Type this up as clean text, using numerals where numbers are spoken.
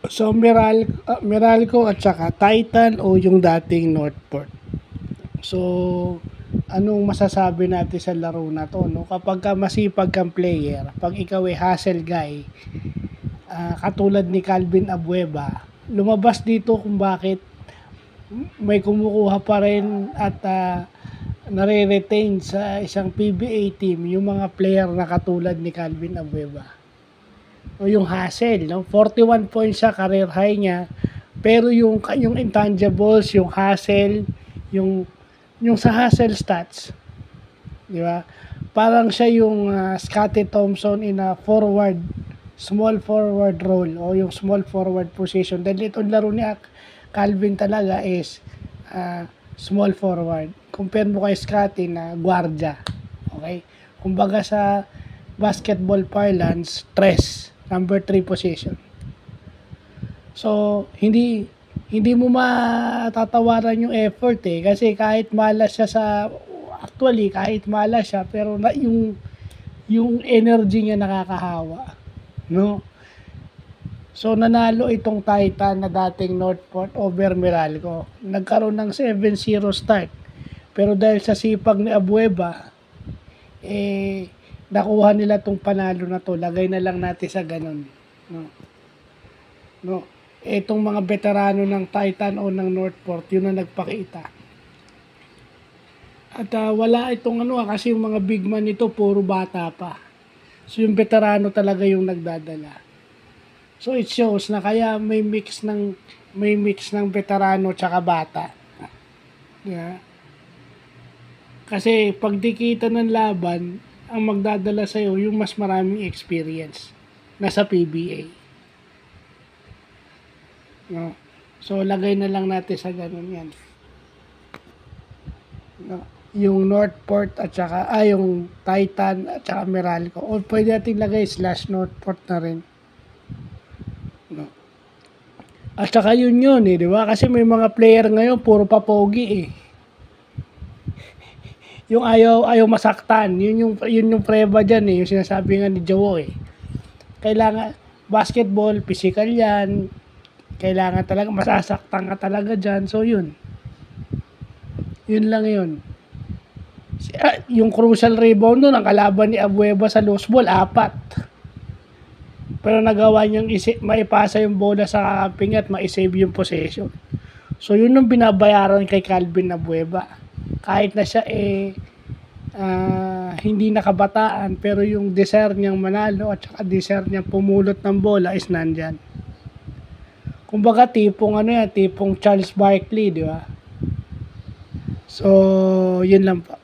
So, Meralco at saka Titan o yung dating Northport. So, anong masasabi natin sa laro na to, no? Kapag ka masipag kang player, pag ikaw ay hustle guy, katulad ni Calvin Abueva, lumabas dito kung bakit may kumukuha pa rin at nare-retain sa isang PBA team yung mga player na katulad ni Calvin Abueva. O yung hustle, no? 41 points siya, career high niya, pero yung intangibles, yung hustle, yung sa hustle stats, di ba? Parang siya yung Scottie Thompson in a small forward role o yung small forward position. Dahil itong laro ni Calvin talaga is small forward. Compare mo kay Scottie na guardia. Okay? Kumbaga sa basketball parlance, number 3 position. So, hindi mo matatawaran yung effort kasi kahit malas siya pero yung energy niya nakakahawa, no? So nanalo itong Titan na dating Northport over Meralco. Nagkaroon ng 7-0 start. Pero dahil sa sipag ni Abueva, nakuha nila tong panalo na to. Lagay na lang natin sa ganun, no? Itong mga veterano ng Titan o ng Northport, yun ang nagpakita. At wala itong kasi yung mga big man nito puro bata pa. So yung veterano talaga yung nagdadala. So it shows na kaya may mix ng veterano tsaka bata. Yeah. Kasi pag dikita ng laban, ang magdadala sa iyo yung mas maraming experience na sa PBA. No. So lagay na lang natin sa ganun yan. No. Yung Northport at saka yung Titan at saka Meralco. O pwede natin lagay /Northport na rin. No. At saka yun di ba? Kasi may mga player ngayon puro papogi yung ayaw masaktan. Yun yung preba diyan yung sinasabi nga ni Joe Kailangan basketball, physical yan. Kailangan talaga masasaktan ka talaga diyan. So yun lang yun. Yung crucial rebound nun, ang kalaban ni Abueva sa loose ball, 4. Pero nagawa niyang maipasa yung bola sa kakamping at ma-save yung possession. So yun ang binabayaran kay Calvin Abueva. Kahit na siya hindi nakabataan, pero yung desire niyang manalo at saka desire niyang pumulot ng bola is nandyan. Kumbaga tipong tipong Charles Barkley, di ba? So, yun lang po.